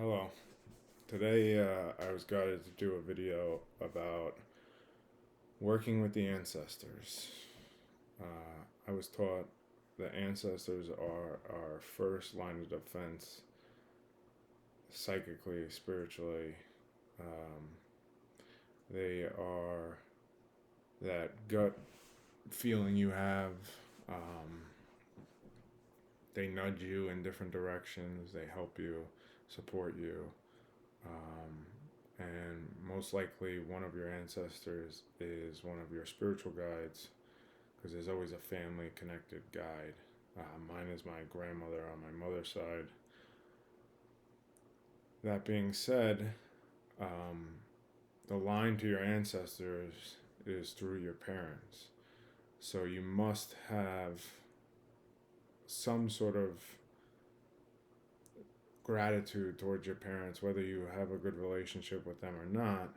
Hello. Today I was guided to do a video about working with the ancestors. I was taught the ancestors are our first line of defense psychically, spiritually. Um, they are that gut feeling you have. Um, they nudge you in different directions, they help you, support you. Um, and most likely one of your ancestors is one of your spiritual guides because there's always a family connected guide. Mine is my grandmother on my mother's side. That being said, um, the line to your ancestors is through your parents. So you must have some sort of gratitude towards your parents, whether you have a good relationship with them or not.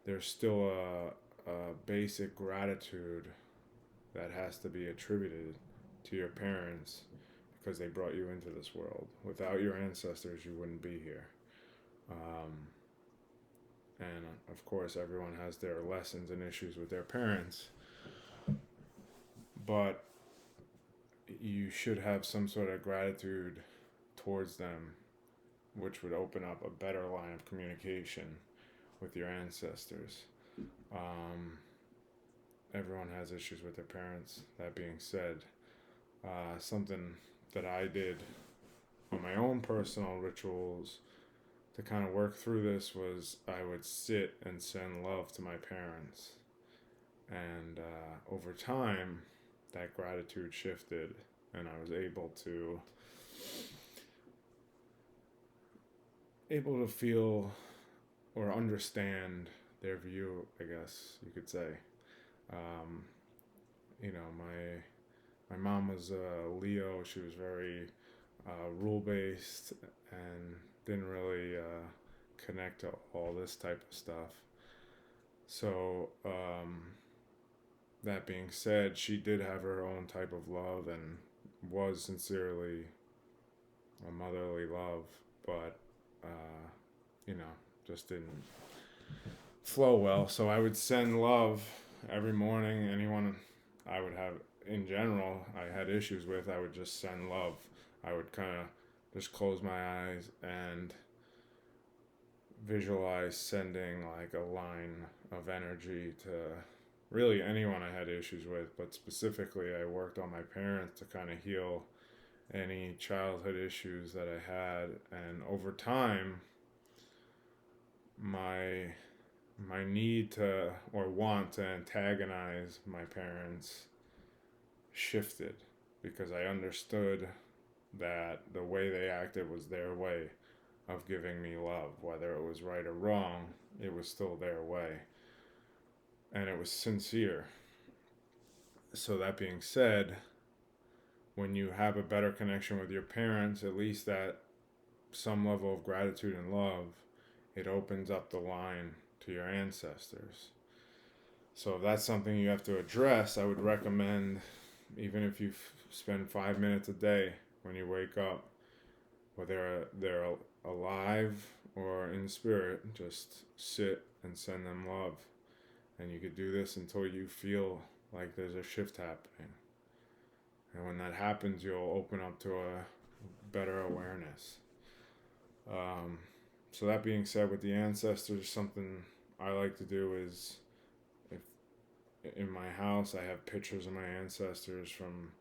There's still a basic gratitude that has to be attributed to your parents because they brought you into this world. Without your ancestors, you wouldn't be here. Um, and of course, everyone has their lessons and issues with their parents, but you should have some sort of gratitude towards them, which would open up a better line of communication with your ancestors. Um, Everyone has issues with their parents. That being said, something that I did on my own personal rituals to kind of work through this was I would sit and send love to my parents. And over time, that gratitude shifted, and I was able to feel or understand their view, I guess you could say. Um, my mom was a Leo. She was very rule based and didn't really connect to all this type of stuff. So that being said, she did have her own type of love and was sincerely a motherly love, but you know, just didn't flow well. So I would send love every morning. Anyone I would have in general I had issues with, I would just send love. I would kind of just close my eyes and visualize sending like a line of energy to really anyone I had issues with, but specifically I worked on my parents to kind of heal any childhood issues that I had. And over time, my need to or want to antagonize my parents shifted because I understood that the way they acted was their way of giving me love. Whether it was right or wrong, it was still their way. And it was sincere. So, that being said, when you have a better connection with your parents, at least that some level of gratitude and love, it opens up the line to your ancestors. So if that's something you have to address, I would recommend, even if you spend 5 minutes a day when you wake up, whether they're alive or in spirit, just sit and send them love. And you could do this until you feel like there's a shift happening. And when that happens, you'll open up to a better awareness. So that being said, with the ancestors, something I like to do is, if in my house I have pictures of my ancestors from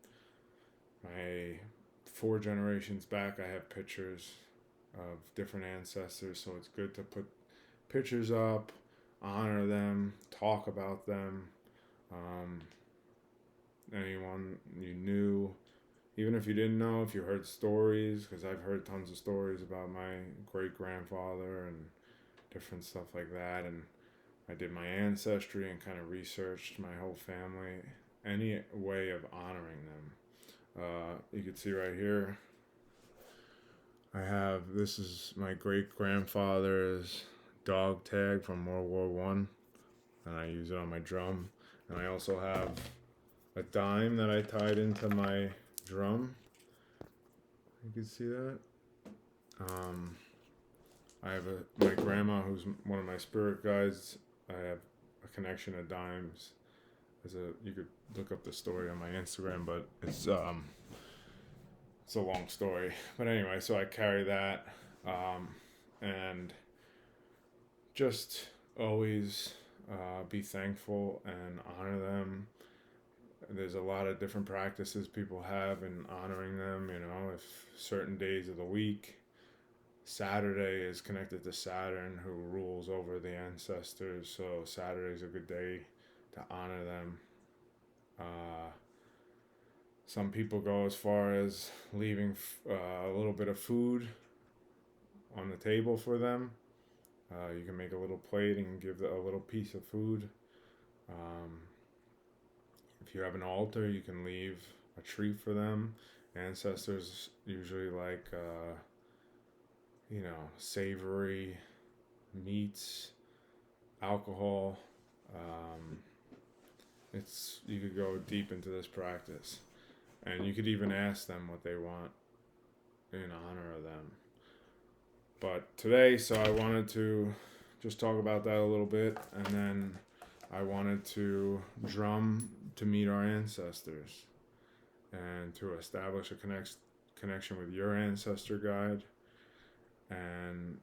my 4 generations back. I have pictures of different ancestors, so it's good to put pictures up, honor them, talk about them. Um, Anyone you knew, even if you didn't know, if you heard stories, because I've heard tons of stories about my great grandfather and different stuff like that. And I did my ancestry and kind of researched my whole family. Any way of honoring them. You can see right here, this is my great grandfather's dog tag from World War One, and I use it on my drum. And I also have a dime that I tied into my drum. You can see that. I have my grandma, who's one of my spirit guides. I have a connection to dimes. You could look up the story on my Instagram, but it's a long story. But anyway, so I carry that, and just always be thankful and honor them. There's a lot of different practices people have in honoring them. If certain days of the week, Saturday is connected to Saturn, who rules over the ancestors. So Saturday is a good day to honor them. Some people go as far as leaving a little bit of food on the table for them. You can make a little plate and give a little piece of food. If you have an altar, you can leave a treat for them. Ancestors usually like, savory meats, alcohol. You could go deep into this practice, and you could even ask them what they want in honor of them. But today, so I wanted to just talk about that a little bit, and then I wanted to drum to meet our ancestors and to establish a connection with your ancestor guide. And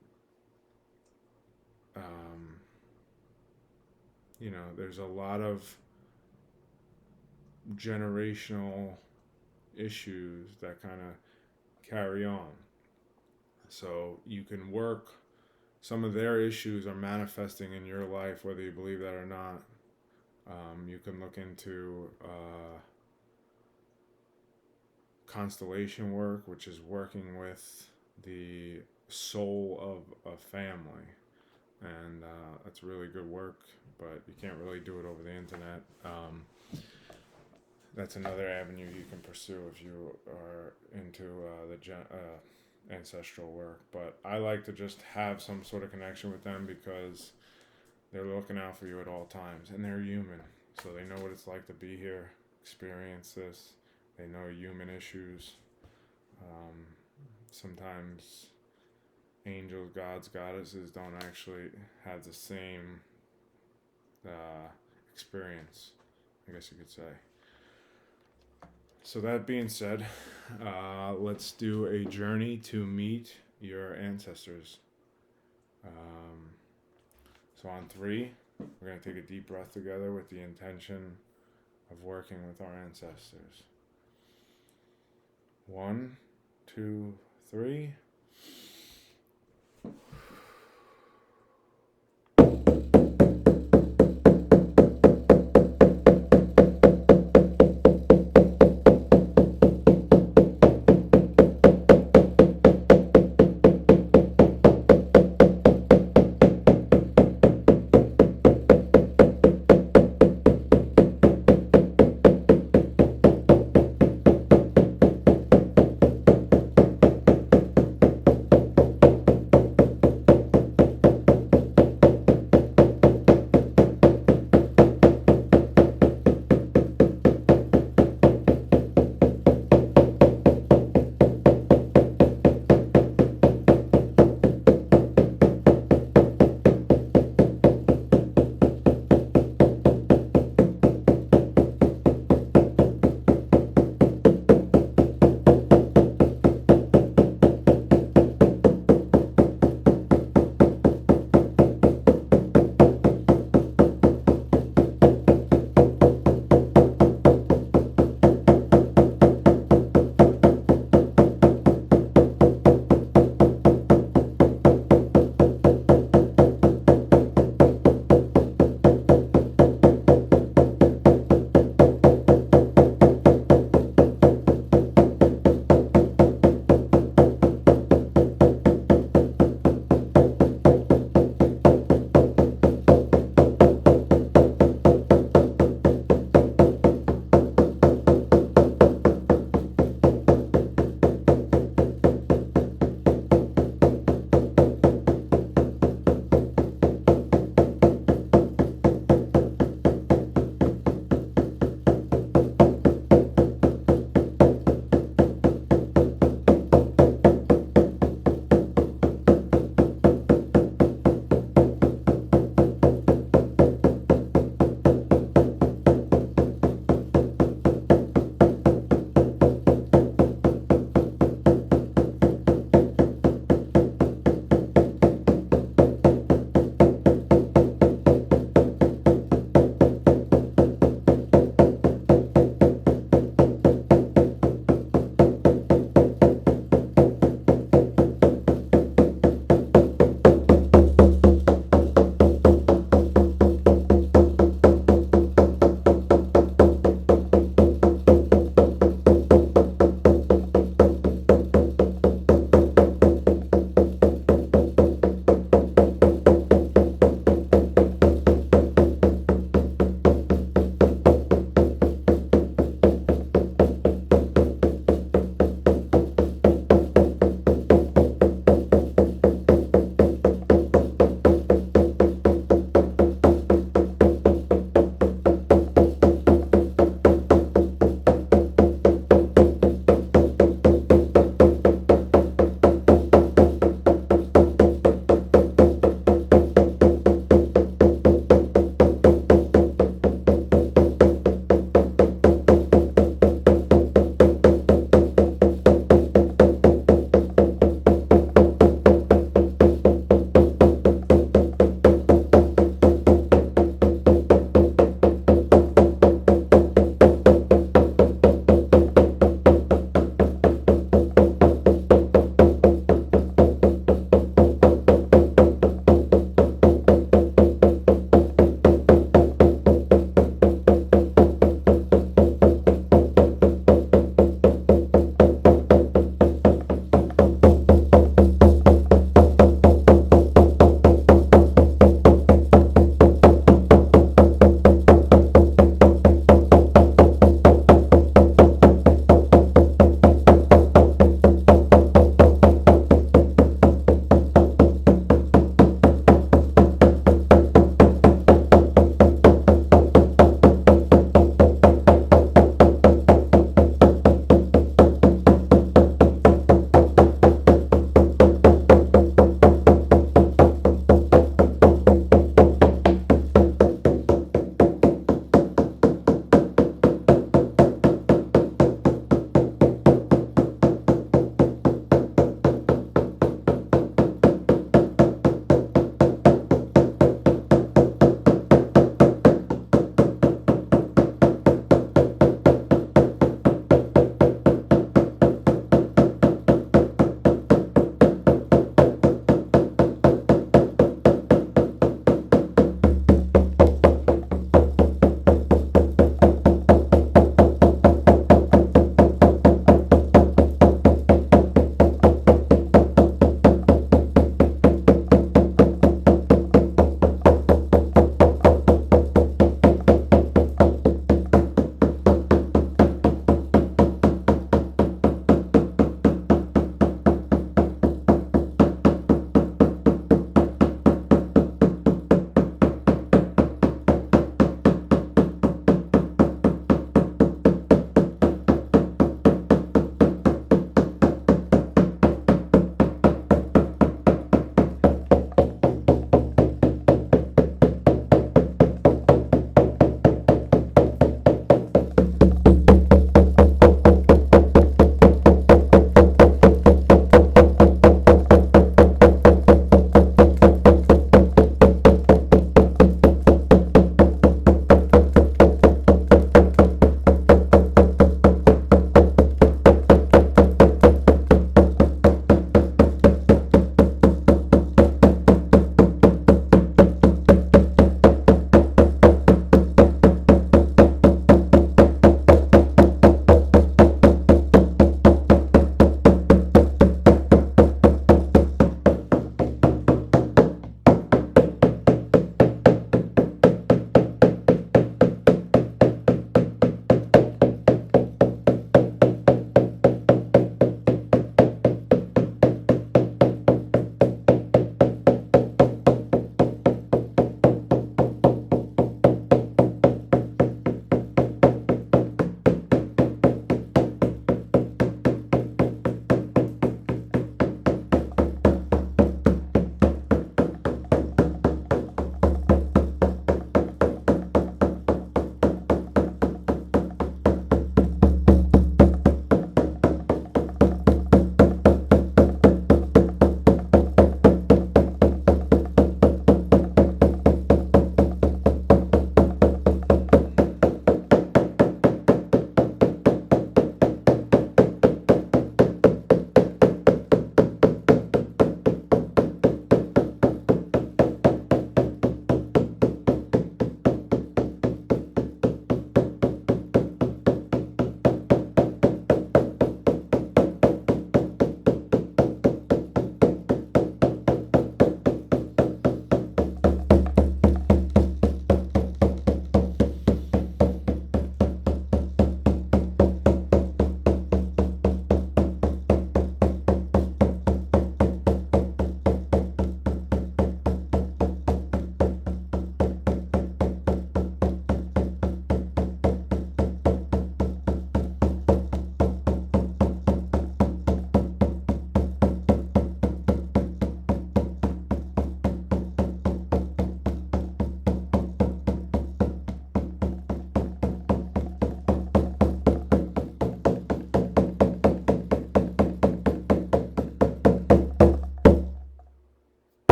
there's a lot of generational issues that kind of carry on. So you can work, some of their issues are manifesting in your life, whether you believe that or not. You can look into constellation work, which is working with the soul of a family. And that's really good work, but you can't really do it over the internet. That's another avenue you can pursue if you are into the ancestral work. But I like to just have some sort of connection with them, because they're looking out for you at all times, and they're human, so they know what it's like to be here, experience this. They know human issues. Sometimes angels, gods, goddesses don't actually have the same experience, I guess you could say. So that being said, let's do a journey to meet your ancestors. So on 3, we're going to take a deep breath together with the intention of working with our ancestors. 1, 2, 3.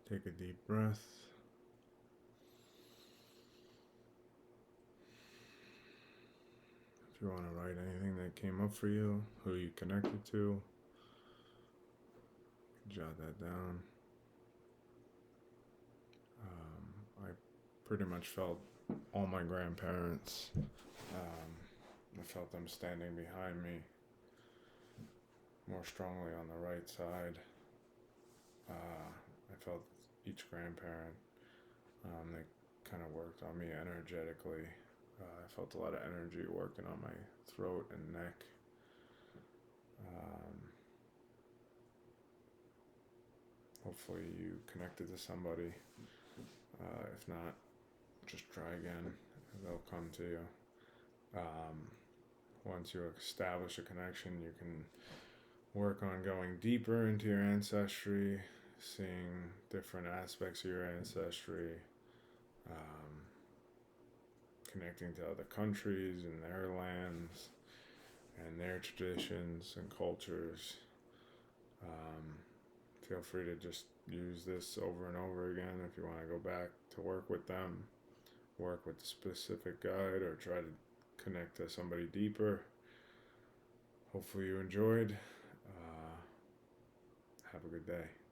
Take a deep breath. If you want to write anything that came up for you, who you connected to, jot that down. I pretty much felt all my grandparents. I felt them standing behind me more strongly on the right side. I felt each grandparent. They kind of worked on me energetically. I felt a lot of energy working on my throat and neck. Hopefully you connected to somebody. If not, just try again. They'll come to you. Once you establish a connection, you can work on going deeper into your ancestry, seeing different aspects of your ancestry, connecting to other countries and their lands and their traditions and cultures. Feel free to just use this over and over again if you want to go back to work with them, work with a specific guide, or try to connect to somebody deeper. Hopefully you enjoyed. Have a good day.